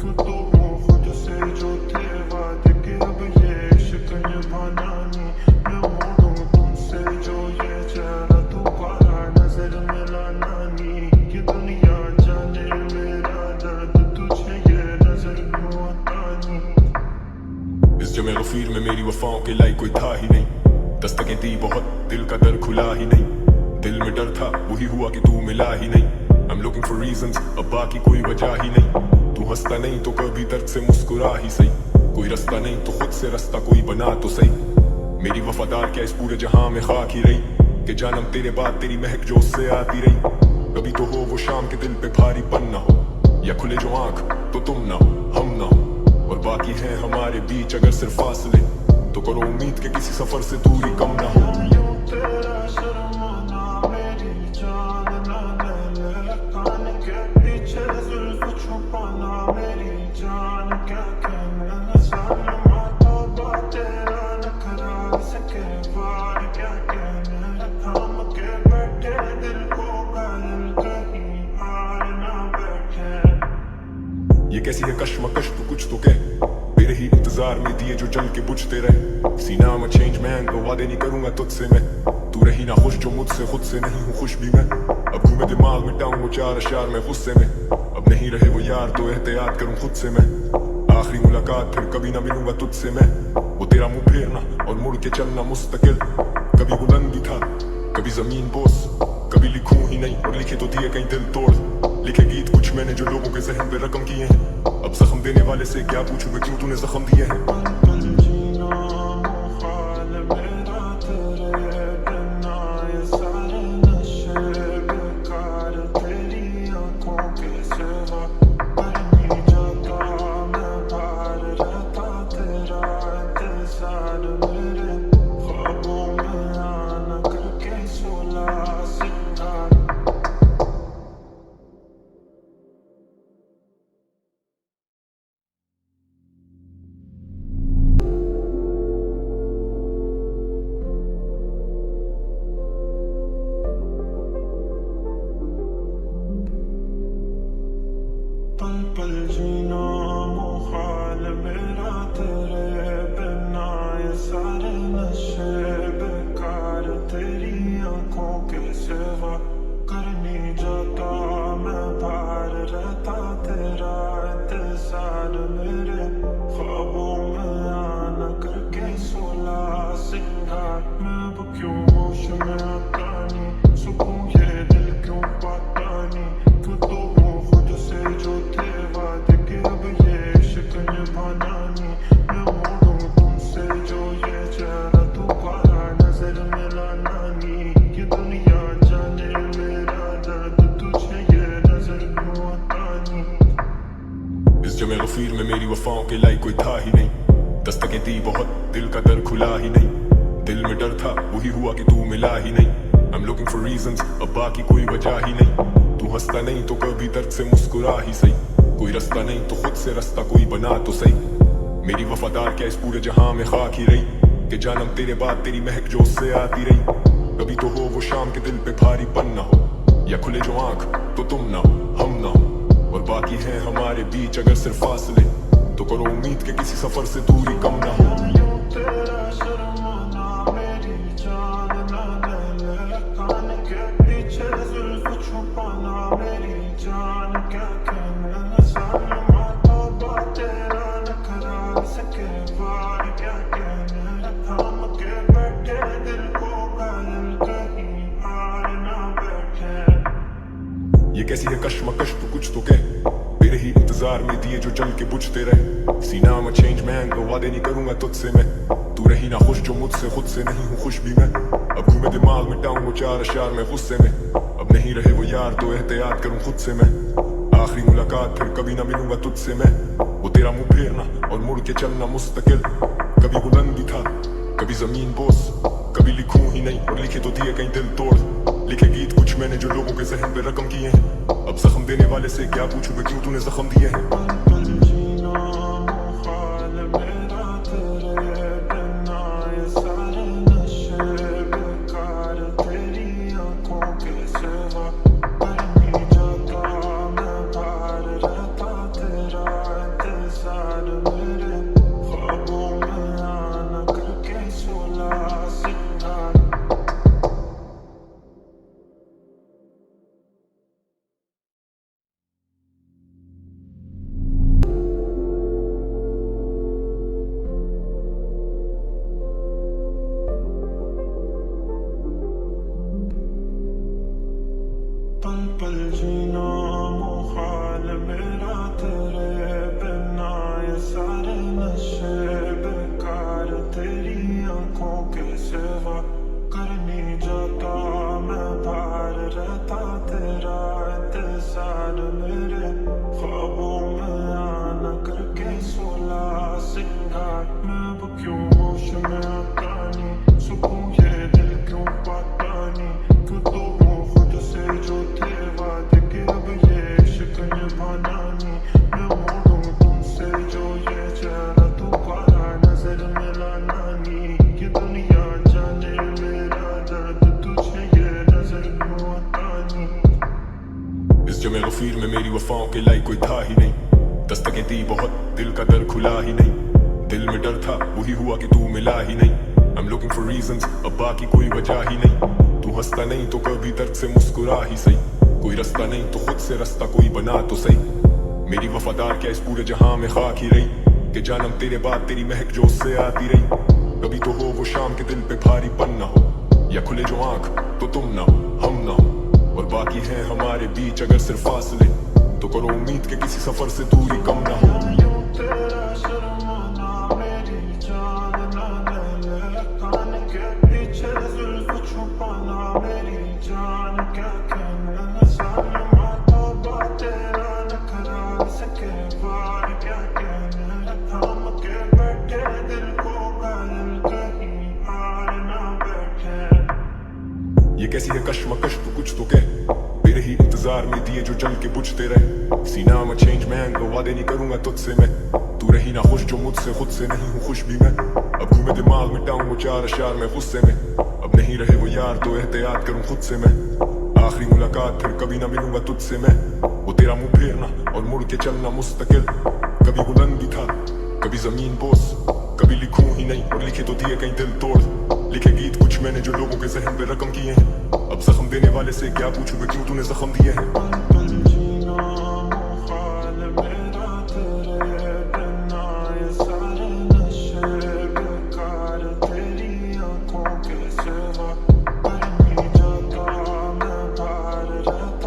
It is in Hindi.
तू तो वो खुद से जो थे वादे के, अब ये इश्क निभाना नहीं। मैं मोड़ूं तुमसे जो ये चेहरा दोबारा नजर मिलाना नहीं। ये दुनिया जाने मेरा दर्द तुझे ये नजर क्यों आता नहीं। इस जमे गफीर में मेरी वफाओं के लायक कोई था ही नहीं। दस्तकें दी बहुत, दिल का दर खुला ही नहीं। दिल में डर था वही हुआ कि तू मिला ही नहीं। I'm looking for reasons, अब बाकी कोई वजह ही नहीं। तू हंसता नहीं तो कभी दर्द से मुस्कुरा ही सही। कोई रास्ता नहीं तो खुद से रास्ता कोई बना तो सही। मेरी वफादार क्या इस पूरे जहां में खाक ही रही, कि जानम तेरे बाद तेरी महक जो उससे आती रही। कभी तो हो वो शाम के दिल पे भारीपन ना हो, या खुले जो आंख तो तुम ना हो हम ना हो। और बाकी है हमारे बीच अगर सिर्फ फासले, तो करो उम्मीद के किसी सफर से दूरी कम ना हो। तेरा शर्माना मेरी जान ना ले, कान के पीछे जुल्फ छुपाना मेरी जान क्या कहना। सालमा तौबा तेरा नखरा सके बार क्या कहना। थाम के बैठे दिल को घायल कहीं हार ना बैठे। ये कैसी है कश्मकश तू कुछ तो कह, मेरे ही इंतजार में दिए जो जल के बुझते रहे। सीना में चेंज मैन तो वादे नहीं करूंगा तुझसे मैं। तू रही ना खुश जो मुझसे खुद से नहीं हूँ खुश भी मैं। अब घूमे दिमाग मिटाऊं वो चार अशार में गुस्से में। अब नहीं रहे वो यार तो एहतियात करूं खुद से मैं। आखिरी मुलाकात फिर कभी ना मिलूंगा तुझसे मैं। वो तेरा मुंह फेरना और मुड़ के चलना मुस्तकिल। कभी बुलंदी था कभी जमीन बोस, कभी लिखूं ही नहीं और लिखे तो दिए कहीं दिल तोड़। लिखे गीत कुछ मैंने जो लोगों के जहन पे रकम किए हैं। अब जख्म देने वाले से क्या पूछूं मैं क्यों तूने जख्म दिए हैं। पल जीना मुहाल मेरा तेरे बिना, ये सारे नशे बेकार तेरी आंखों के सिवा। कर नहीं जाता मैं बाहर रहता तेरा इंतजार मेरे ख्वाबों में आना करके सोला सिंगार। पल पल जीना मुहाल मेरा तेरे बिना, ये सारे नशे बेकार तेरी आंखों के सिवा। कर नहीं जाता मैं बाहर रहता तेरा इंतजार मेरे ख्वाबों में आना करके सोला सिंगार। मैं अब क्यों होश में आता नहीं, सुकून ये दिल क्यों पाता नहीं। तू तो वो खुद से जो थे वादे के, अब ये इश्क निभाना नहीं। मैं मोड़ूं तुमसे जो ये चेहरा दोबारा नजर मिलाना नहीं। ये दुनिया जाने मेरा दर्द तुझे ये नजर क्यों आता नहीं। इस जमे गफीर में मेरी वफाओं के लायक कोई था ही नहीं। दस्तकें दी बहुत, दिल का दर खुला ही नहीं। दिल में डर था वही हुआ कि तू मिला ही नहीं। I'm looking for reasons, अब बाकी कोई वजह ही नहीं। तू हंसता नहीं तो कभी दर्द से मुस्कुरा ही सही। कोई रास्ता नहीं तो खुद से रास्ता कोई बना तो सही। मेरी वफादार क्या इस पूरे जहां में खाक ही रही, कि जानम तेरे बाद तेरी महक जो उससे आती रही। कभी तो हो वो शाम के दिल पे भारीपन ना हो, या खुले जो आंख तो तुम ना हो हम ना हो। और बाकी है हमारे बीच अगर सिर्फ फासले, तो करो उम्मीद के किसी सफर से दूरी कम ना हो। तेरा शर्माना मेरी जान ना ले, कान के पीछे जुल्फ छुपाना मेरी जान क्या कहना। सालमा तौबा तेरा नखरा सके बार क्या कहना। थाम के बैठे दिल को घायल कहीं हार ना बैठे। ये कैसी है कश्मकश तू कुछ तो कह, मेरे ही इंतजार में दिए जो जल के बुझते रहे। सीना में चेंज मैन तो वादे नहीं करूंगा तुझसे मैं। तू रही ना खुश जो मुझसे खुद से नहीं हूँ खुश भी मैं। अब घूमे दिमाग मिटाऊं वो चार अशार में गुस्से में। अब नहीं रहे वो यार तो एहतियात करूं खुद से मैं। आखिरी मुलाकात फिर कभी ना मिलूंगा तुझसे मैं। वो तेरा मुंह फेरना और मुड़ के चलना मुस्तकिल। कभी बुलंदी था कभी जमीन बोस, कभी लिखूं ही नहीं और लिखे तो दिए कहीं दिल तोड़। लिखे गीत कुछ मैंने जो लोगों के जहन पे रकम किए हैं। अब जख्म देने वाले से क्या पूछूं मैं क्यों तूने जख्म दिए हैं। पल जीना मुहाल मेरा तेरे बिना, ये सारे नशे बेकार तेरी आंखों के सिवा। कर नहीं जाता मैं बाहर रहता तेरा दी बहुत, दिल का दर खुला ही नहीं। दिल में डर था वही हुआ कि तू मिला ही नहीं। I'm looking for reasons, अब बाकी कोई वजह ही नहीं। तू हंसता नहीं तो कभी दर्द से मुस्कुरा ही सही। कोई रास्ता नहीं तो खुद से रास्ता कोई बना तो सही। मेरी वफादार क्या इस पूरे जहां में खाक ही रही कि जानम तेरे बाद तेरी महक जो उससे आती रही। कभी तो हो वो शाम के दिल पे भारीपन ना हो, या खुले जो आंख तो तुम ना हो हम ना हो, और बाकी है हमारे बीच अगर सिर्फ फासले, तो करो उम्मीद के किसी सफर से दूरी कम ना हो। यूं तेरा शर्माना मेरी जान ना ले ले, कान के पीछे जुल्फ छुपाना मेरी जान क्या कहने, सालमा तौबा तेरा नखरा सके बार क्या कहने, थाम के बैठे दिल को घायल कहीं हार ना बैठे। ये कैसी है कश्मकश तू कुछ तो कह, तेरे ही इंतजार में दिए जो जल के बुझते रहे। सीना में चेंज मैन तो वादे नहीं करूंगा तुझसे मैं, तू रही ना खुश जो मुझसे खुद से नहीं हूँ खुश भी मैं। अब घूमे दिमाग मिटाऊं वो चार अशार में गुस्से में, अब नहीं रहे वो यार तो एहतियात करूं खुद से मैं। आखिरी मुलाकात फिर कभी ना मिलूंगा तुझसे मैं, वो तेरा मुंह फेरना और मुड़ के चलना मुस्तकिल। कभी बुलंद भी था कभी जमीन बोस, कभी लिखूं ही नहीं और लिखे तो दिए कहीं दिल तोड़। लिखे गीत कुछ मैंने जो लोगों के जहन पे रकम किए हैं, अब जख्म देने वाले से क्या पूछूं मैं क्यों तूने जख्म दिए हैं। पल जीना मुहाल मेरा तेरे बिना, ये सारे नशे बेकार तेरी आंखों के सिवा। पर नहीं जाता मैं बाहर रहता